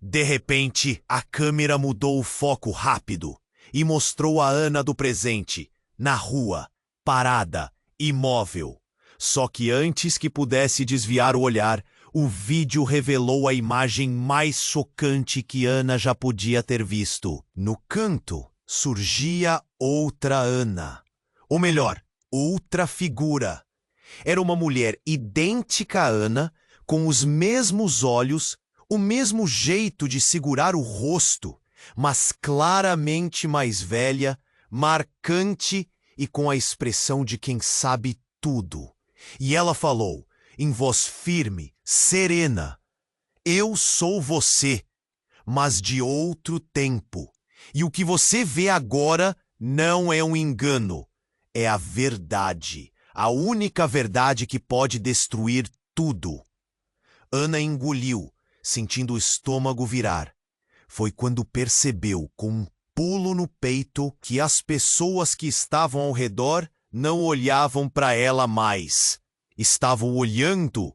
De repente, a câmera mudou o foco rápido e mostrou a Ana do presente, na rua, parada, imóvel. Só que antes que pudesse desviar o olhar, o vídeo revelou a imagem mais chocante que Ana já podia ter visto. No canto, surgia outra Ana. Ou melhor, outra figura. Era uma mulher idêntica a Ana, com os mesmos olhos, o mesmo jeito de segurar o rosto, mas claramente mais velha, marcante e com a expressão de quem sabe tudo. E ela falou, em voz firme, serena: eu sou você, mas de outro tempo. E o que você vê agora não é um engano, é a verdade, a única verdade que pode destruir tudo. Ana engoliu, sentindo o estômago virar. Foi quando percebeu, com um pulo no peito, que as pessoas que estavam ao redor não olhavam para ela mais. Estavam olhando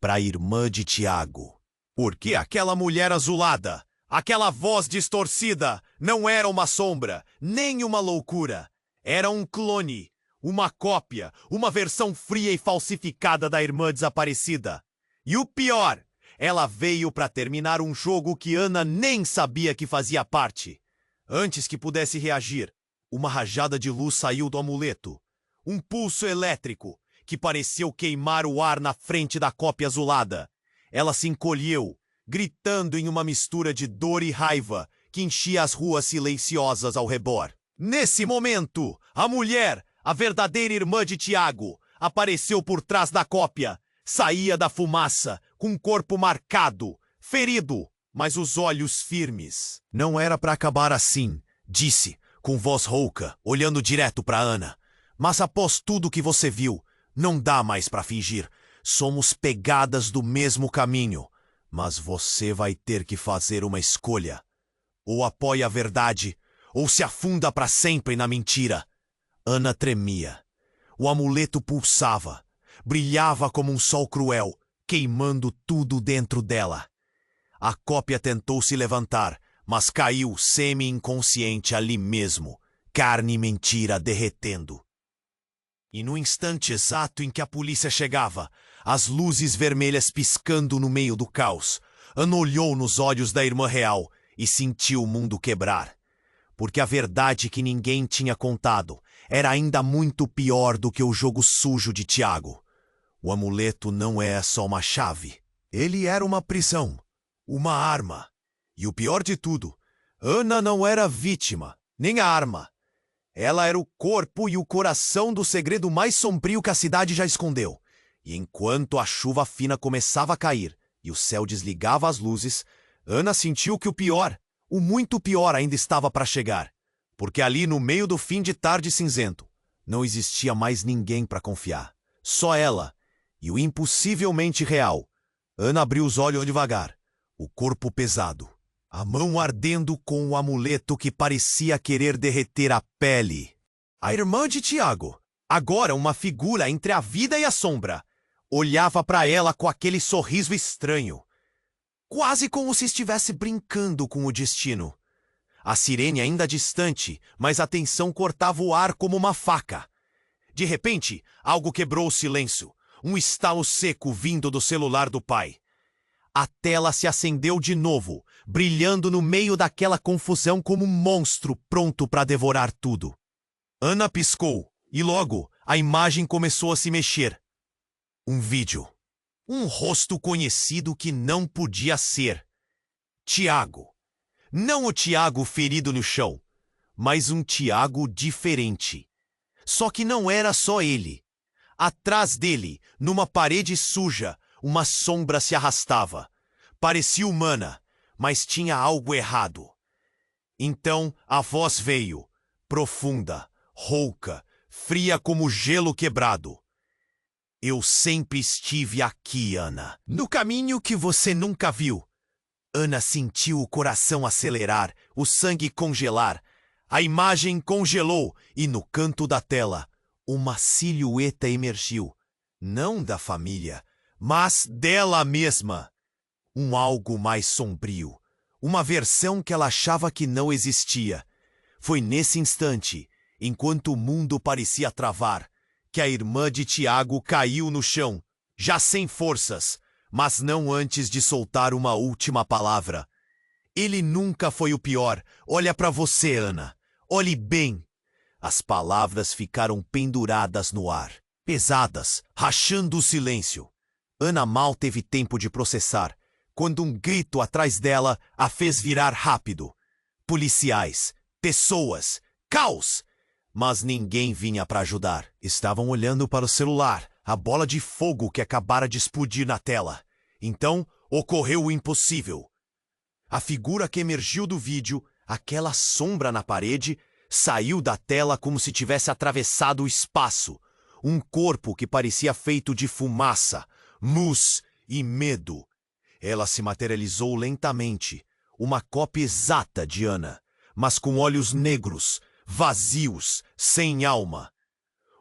para a irmã de Tiago. Porque aquela mulher azulada, aquela voz distorcida, não era uma sombra, nem uma loucura. Era um clone, uma cópia, uma versão fria e falsificada da irmã desaparecida. E o pior, ela veio para terminar um jogo que Ana nem sabia que fazia parte. Antes que pudesse reagir, uma rajada de luz saiu do amuleto. Um pulso elétrico que pareceu queimar o ar na frente da cópia azulada. Ela se encolheu, gritando em uma mistura de dor e raiva que enchia as ruas silenciosas ao redor. Nesse momento, a mulher, a verdadeira irmã de Tiago, apareceu por trás da cópia. Saía da fumaça, com o corpo marcado, ferido, mas os olhos firmes. Não era para acabar assim, disse, com voz rouca, olhando direto para Ana. Mas após tudo que você viu, não dá mais para fingir. Somos pegadas do mesmo caminho. Mas você vai ter que fazer uma escolha. Ou apoia a verdade, ou se afunda para sempre na mentira. Ana tremia. O amuleto pulsava. Brilhava como um sol cruel, queimando tudo dentro dela. A cópia tentou se levantar, mas caiu semi-inconsciente ali mesmo, carne e mentira derretendo. E no instante exato em que a polícia chegava, as luzes vermelhas piscando no meio do caos, Ana olhou nos olhos da irmã real e sentiu o mundo quebrar. Porque a verdade que ninguém tinha contado era ainda muito pior do que o jogo sujo de Tiago. O amuleto não é só uma chave. Ele era uma prisão, uma arma. E o pior de tudo, Ana não era a vítima, nem a arma. Ela era o corpo e o coração do segredo mais sombrio que a cidade já escondeu. E enquanto a chuva fina começava a cair e o céu desligava as luzes, Ana sentiu que o pior, o muito pior ainda estava para chegar. Porque ali no meio do fim de tarde cinzento, não existia mais ninguém para confiar. Só ela. E o impossivelmente real. Ana abriu os olhos devagar, o corpo pesado, a mão ardendo com o amuleto que parecia querer derreter a pele. A irmã de Tiago, agora uma figura entre a vida e a sombra, olhava para ela com aquele sorriso estranho, quase como se estivesse brincando com o destino. A sirene ainda distante, mas a tensão cortava o ar como uma faca. De repente, algo quebrou o silêncio. Um estalo seco vindo do celular do pai. A tela se acendeu de novo, brilhando no meio daquela confusão como um monstro pronto para devorar tudo. Ana piscou, e logo a imagem começou a se mexer. Um vídeo. Um rosto conhecido que não podia ser. Tiago. Não o Tiago ferido no chão, mas um Tiago diferente. Só que não era só ele. Atrás dele, numa parede suja, uma sombra se arrastava. Parecia humana, mas tinha algo errado. Então a voz veio, profunda, rouca, fria como gelo quebrado. Eu sempre estive aqui, Ana. No caminho que você nunca viu. Ana sentiu o coração acelerar, o sangue congelar. A imagem congelou e no canto da tela, uma silhueta emergiu. Não da família, mas dela mesma. Um algo mais sombrio. Uma versão que ela achava que não existia. Foi nesse instante, enquanto o mundo parecia travar, que a irmã de Tiago caiu no chão, já sem forças, mas não antes de soltar uma última palavra. Ele nunca foi o pior. Olha pra você, Ana. Olhe bem. As palavras ficaram penduradas no ar, pesadas, rachando o silêncio. Ana mal teve tempo de processar, quando um grito atrás dela a fez virar rápido. Policiais, pessoas, caos! Mas ninguém vinha para ajudar. Estavam olhando para o celular, a bola de fogo que acabara de explodir na tela. Então, ocorreu o impossível. A figura que emergiu do vídeo, aquela sombra na parede, saiu da tela como se tivesse atravessado o espaço. Um corpo que parecia feito de fumaça, luz e medo. Ela se materializou lentamente, uma cópia exata de Ana, mas com olhos negros, vazios, sem alma.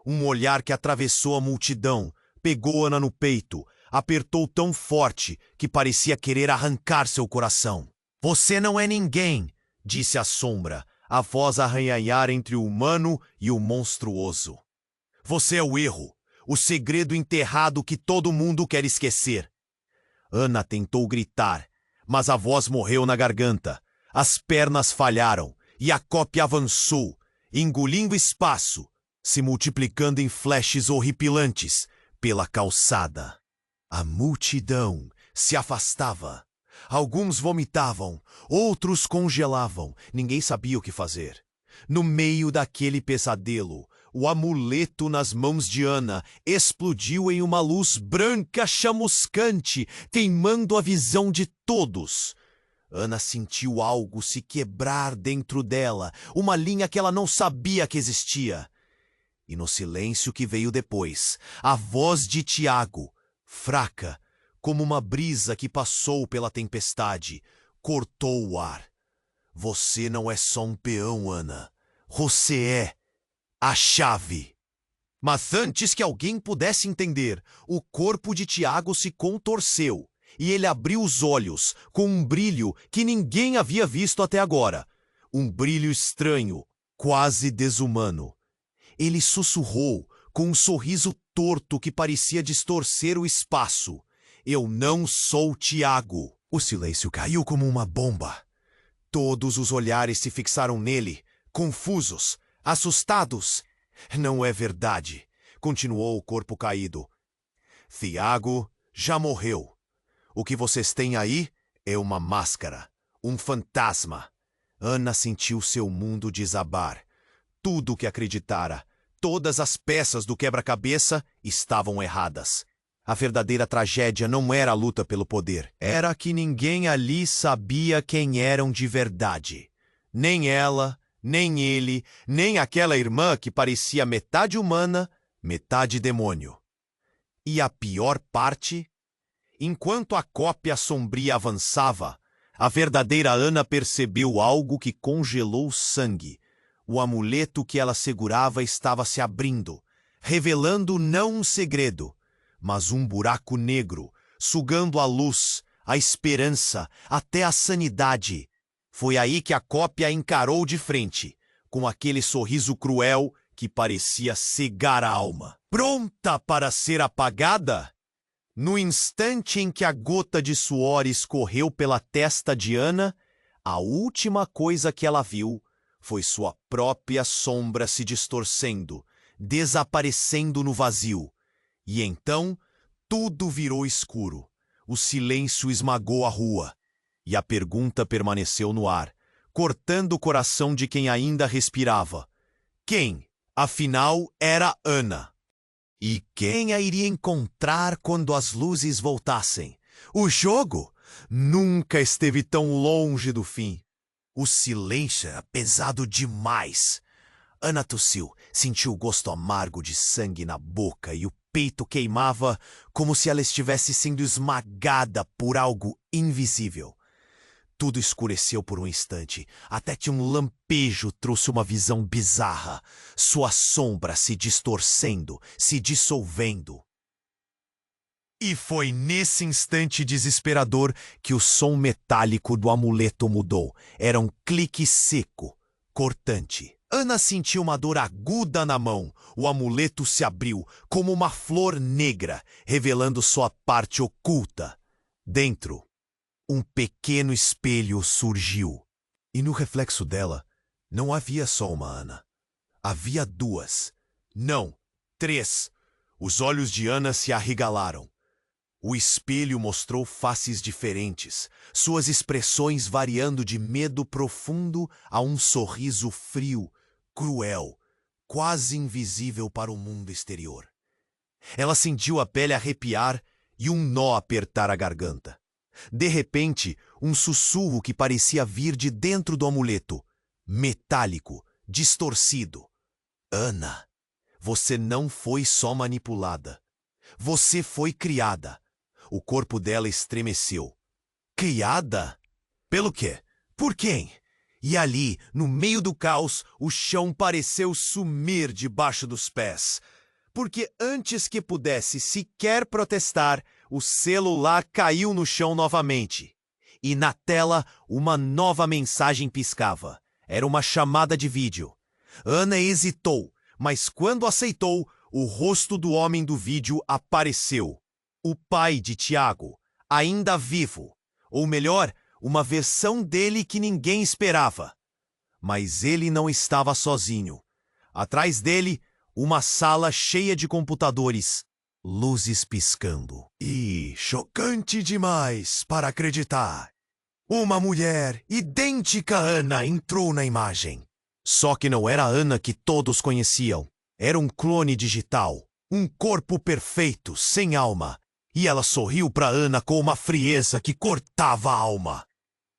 Um olhar que atravessou a multidão, pegou Ana no peito, apertou tão forte que parecia querer arrancar seu coração. Você não é ninguém, disse a sombra, a voz arranhar entre o humano e o monstruoso. Você é o erro, o segredo enterrado que todo mundo quer esquecer. Ana tentou gritar, mas a voz morreu na garganta. As pernas falharam e a cópia avançou, engolindo espaço, se multiplicando em flashes horripilantes pela calçada. A multidão se afastava. Alguns vomitavam, outros congelavam. Ninguém sabia o que fazer. No meio daquele pesadelo, o amuleto nas mãos de Ana explodiu em uma luz branca chamuscante, queimando a visão de todos. Ana sentiu algo se quebrar dentro dela, uma linha que ela não sabia que existia. E no silêncio que veio depois, a voz de Tiago, fraca, como uma brisa que passou pela tempestade, cortou o ar. Você não é só um peão, Ana. Você é a chave. Mas antes que alguém pudesse entender, o corpo de Tiago se contorceu e ele abriu os olhos com um brilho que ninguém havia visto até agora. Um brilho estranho, quase desumano. Ele sussurrou com um sorriso torto que parecia distorcer o espaço. Eu não sou Tiago. O silêncio caiu como uma bomba. Todos os olhares se fixaram nele, confusos, assustados. Não é verdade, continuou o corpo caído. Tiago já morreu. O que vocês têm aí é uma máscara, um fantasma. Ana sentiu seu mundo desabar. Tudo o que acreditara, todas as peças do quebra-cabeça estavam erradas. A verdadeira tragédia não era a luta pelo poder. Era que ninguém ali sabia quem eram de verdade. Nem ela, nem ele, nem aquela irmã que parecia metade humana, metade demônio. E a pior parte? Enquanto a cópia sombria avançava, a verdadeira Ana percebeu algo que congelou o sangue. O amuleto que ela segurava estava se abrindo, revelando não um segredo, mas um buraco negro, sugando a luz, a esperança, até a sanidade. Foi aí que a cópia a encarou de frente, com aquele sorriso cruel que parecia cegar a alma. Pronta para ser apagada? No instante em que a gota de suor escorreu pela testa de Ana, a última coisa que ela viu foi sua própria sombra se distorcendo, desaparecendo no vazio. E então, tudo virou escuro. O silêncio esmagou a rua. E a pergunta permaneceu no ar. cortando o coração de quem ainda respirava. Quem, afinal, era Ana? E quem a iria encontrar quando as luzes voltassem? O jogo nunca esteve tão longe do fim. O silêncio era pesado demais. Ana tossiu, sentiu o gosto amargo de sangue na boca e o peito queimava como se ela estivesse sendo esmagada por algo invisível. Tudo escureceu por um instante, até que um lampejo trouxe uma visão bizarra, sua sombra se distorcendo, se dissolvendo. E foi nesse instante desesperador que o som metálico do amuleto mudou. Era um clique seco, cortante. Ana sentiu uma dor aguda na mão. O amuleto se abriu como uma flor negra, revelando sua parte oculta. Dentro, um pequeno espelho surgiu. E no reflexo dela, não havia só uma Ana. Havia duas. Não, três. Os olhos de Ana se arregalaram. O espelho mostrou faces diferentes, suas expressões variando de medo profundo a um sorriso frio, cruel, quase invisível para o mundo exterior. Ela sentiu a pele arrepiar e um nó apertar a garganta. De repente, um sussurro que parecia vir de dentro do amuleto, metálico, distorcido. Ana, você não foi só manipulada. Você foi criada. O corpo dela estremeceu. Criada? Pelo quê? Por quem? E ali, no meio do caos, o chão pareceu sumir debaixo dos pés. Porque antes que pudesse sequer protestar, o celular caiu no chão novamente. E na tela, uma nova mensagem piscava. Era uma chamada de vídeo. Ana hesitou, mas quando aceitou, o rosto do homem do vídeo apareceu. O pai de Tiago, ainda vivo. Ou melhor, uma versão dele que ninguém esperava. Mas ele não estava sozinho. Atrás dele, uma sala cheia de computadores, luzes piscando. E chocante demais para acreditar. Uma mulher idêntica a Ana entrou na imagem. Só que não era a Ana que todos conheciam. Era um clone digital. Um corpo perfeito, sem alma. E ela sorriu para Ana com uma frieza que cortava a alma.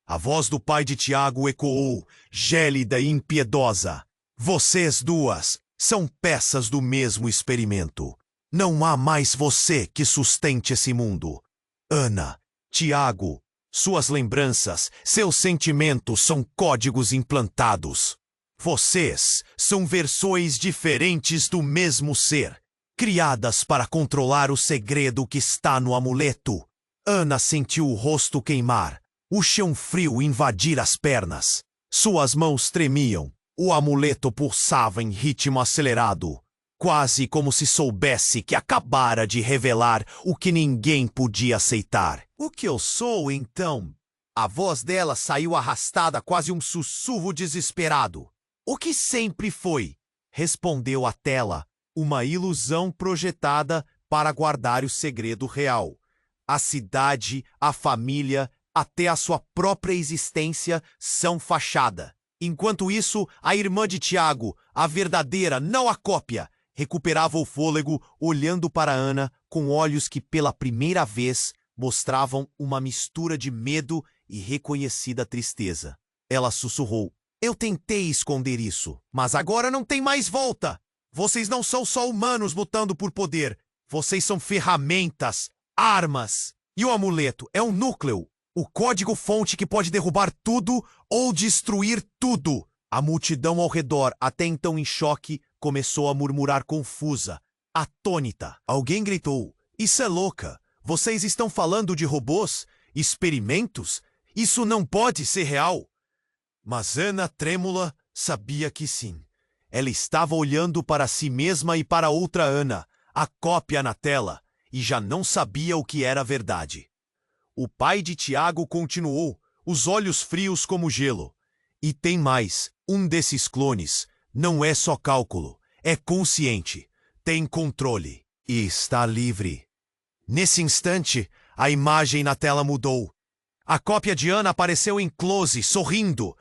A voz do pai de Tiago ecoou, gélida e impiedosa. Vocês duas são peças do mesmo experimento. Não há mais você que sustente esse mundo. Ana, Tiago, suas lembranças, seus sentimentos são códigos implantados. Vocês são versões diferentes do mesmo ser, criadas para controlar o segredo que está no amuleto. Ana sentiu o rosto queimar, o chão frio invadir as pernas. Suas mãos tremiam, o amuleto pulsava em ritmo acelerado, quase como se soubesse que acabara de revelar o que ninguém podia aceitar. O que eu sou, então? A voz dela saiu arrastada, quase um sussurro desesperado. O que sempre foi, respondeu a tela, uma ilusão projetada para guardar o segredo real. A cidade, a família, até a sua própria existência são fachada. Enquanto isso, a irmã de Tiago, a verdadeira, não a cópia, recuperava o fôlego, olhando para Ana com olhos que pela primeira vez mostravam uma mistura de medo e reconhecida tristeza. Ela sussurrou: eu tentei esconder isso, mas agora não tem mais volta. Vocês não são só humanos lutando por poder. Vocês são ferramentas, armas. E o amuleto é um núcleo, o código-fonte que pode derrubar tudo ou destruir tudo. A multidão ao redor, até então em choque, começou a murmurar confusa, atônita. Alguém gritou: isso é louca. Vocês estão falando de robôs? Experimentos? Isso não pode ser real. Mas Ana, trêmula, sabia que sim. Ela estava olhando para si mesma e para outra Ana, a cópia na tela, e já não sabia o que era verdade. O pai de Tiago continuou, os olhos frios como gelo. E tem mais, um desses clones não é só cálculo, é consciente, tem controle e está livre. Nesse instante, a imagem na tela mudou. A cópia de Ana apareceu em close, sorrindo,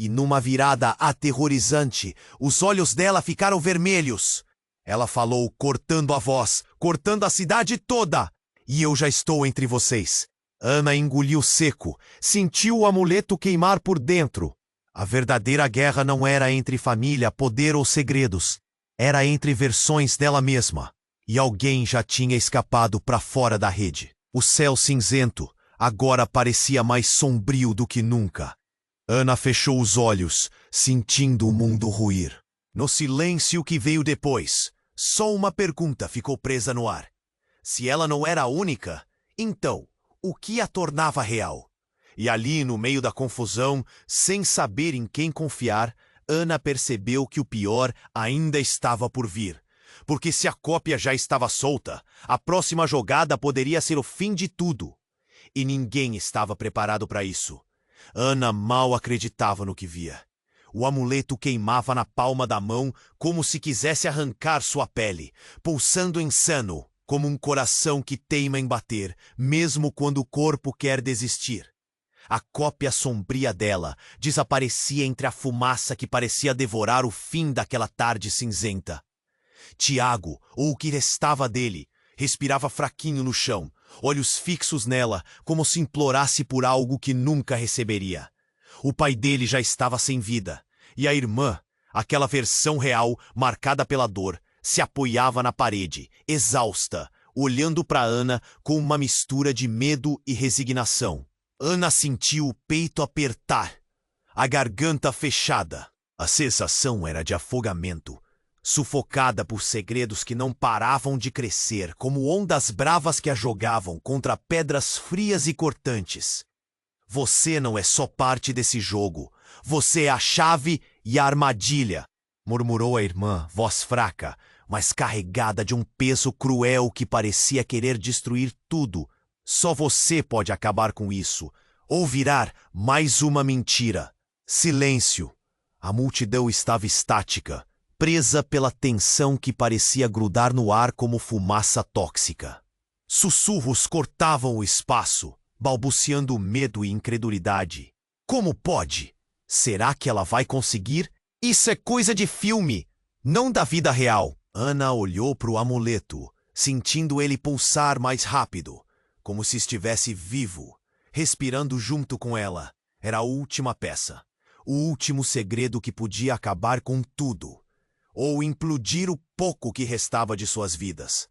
E numa virada aterrorizante, os olhos dela ficaram vermelhos. Ela falou, cortando a voz, cortando a cidade toda. E eu já estou entre vocês. Ana engoliu seco, sentiu o amuleto queimar por dentro. A verdadeira guerra não era entre família, poder ou segredos. Era entre versões dela mesma. E alguém já tinha escapado para fora da rede. O céu cinzento agora parecia mais sombrio do que nunca. Ana fechou os olhos, sentindo o mundo ruir. No silêncio que veio depois, só uma pergunta ficou presa no ar. Se ela não era a única, então, o que a tornava real? E ali, no meio da confusão, sem saber em quem confiar, Ana percebeu que o pior ainda estava por vir. Porque se a cópia já estava solta, a próxima jogada poderia ser o fim de tudo. E ninguém estava preparado para isso. Ana mal acreditava no que via. O amuleto queimava na palma da mão como se quisesse arrancar sua pele, pulsando insano, como um coração que teima em bater, mesmo quando o corpo quer desistir. A cópia sombria dela desaparecia entre a fumaça que parecia devorar o fim daquela tarde cinzenta. Tiago, ou o que restava dele, respirava fraquinho no chão, olhos fixos nela, como se implorasse por algo que nunca receberia. O pai dele já estava sem vida, e a irmã, aquela versão real, marcada pela dor, se apoiava na parede, exausta, olhando para Ana com uma mistura de medo e resignação. Ana sentiu o peito apertar, a garganta fechada. A sensação era de afogamento, sufocada por segredos que não paravam de crescer, como ondas bravas que a jogavam contra pedras frias e cortantes. Você não é só parte desse jogo. Você é a chave e a armadilha, murmurou a irmã, voz fraca, mas carregada de um peso cruel que parecia querer destruir tudo. Só você pode acabar com isso, ou virar mais uma mentira. Silêncio. A multidão estava estática, presa pela tensão que parecia grudar no ar como fumaça tóxica. Sussurros cortavam o espaço, balbuciando medo e incredulidade. Como pode? Será que ela vai conseguir? Isso é coisa de filme, não da vida real. Ana olhou para o amuleto, sentindo ele pulsar mais rápido, como se estivesse vivo, respirando junto com ela. Era a última peça, o último segredo que podia acabar com tudo, ou implodir o pouco que restava de suas vidas.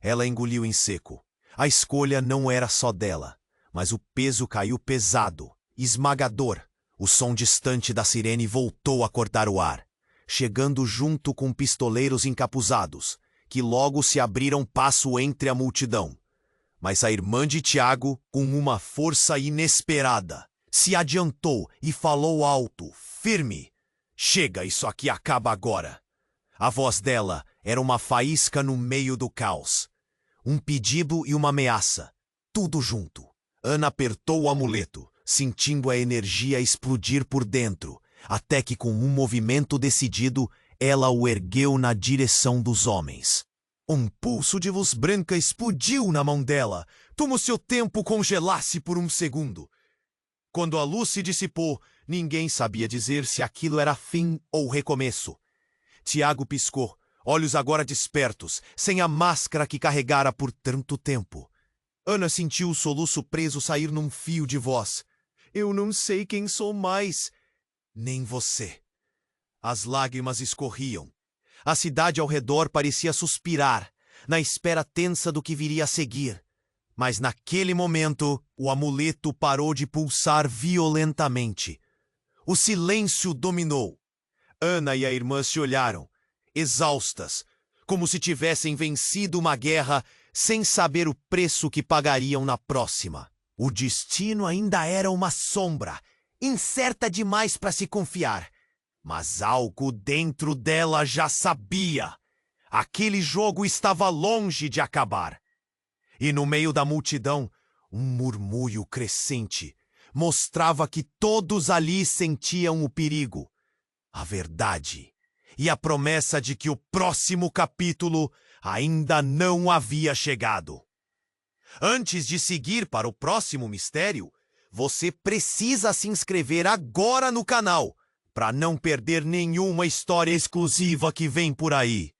Ela engoliu em seco. A escolha não era só dela, mas o peso caiu pesado, esmagador. O som distante da sirene voltou a cortar o ar, chegando junto com pistoleiros encapuzados, que logo se abriram passo entre a multidão. Mas a irmã de Tiago, com uma força inesperada, se adiantou e falou alto, firme. Chega, isso aqui acaba agora. A voz dela era uma faísca no meio do caos. Um pedido e uma ameaça, tudo junto. Ana apertou o amuleto, sentindo a energia explodir por dentro, até que com um movimento decidido, ela o ergueu na direção dos homens. Um pulso de luz branca explodiu na mão dela, como se o tempo congelasse por um segundo. Quando a luz se dissipou, ninguém sabia dizer se aquilo era fim ou recomeço. Tiago piscou, olhos agora despertos, sem a máscara que carregara por tanto tempo. Ana sentiu o soluço preso sair num fio de voz. Eu não sei quem sou mais. Nem você. As lágrimas escorriam. A cidade ao redor parecia suspirar, na espera tensa do que viria a seguir. Mas naquele momento, o amuleto parou de pulsar violentamente. O silêncio dominou. Ana e a irmã se olharam, exaustas, como se tivessem vencido uma guerra sem saber o preço que pagariam na próxima. O destino ainda era uma sombra, incerta demais para se confiar. Mas algo dentro dela já sabia. Aquele jogo estava longe de acabar. E no meio da multidão, um murmúrio crescente mostrava que todos ali sentiam o perigo, a verdade e a promessa de que o próximo capítulo ainda não havia chegado. Antes de seguir para o próximo mistério, você precisa se inscrever agora no canal. para não perder nenhuma história exclusiva que vem por aí.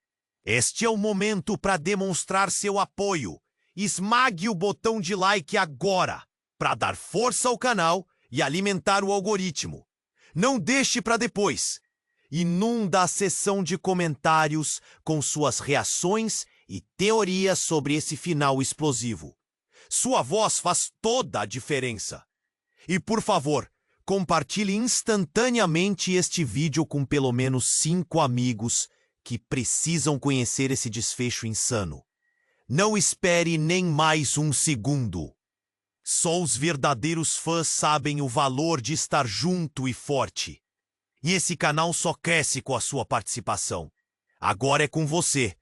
Este é o momento para demonstrar seu apoio. Esmague o botão de like agora, para dar força ao canal e alimentar o algoritmo. Não deixe para depois. Inunda a seção de comentários com suas reações e teorias sobre esse final explosivo. Sua voz faz toda a diferença. E por favor, compartilhe instantaneamente este vídeo com pelo menos 5 amigos que precisam conhecer esse desfecho insano. Não espere nem mais um segundo. Só os verdadeiros fãs sabem o valor de estar junto e forte. E esse canal só cresce com a sua participação. Agora é com você.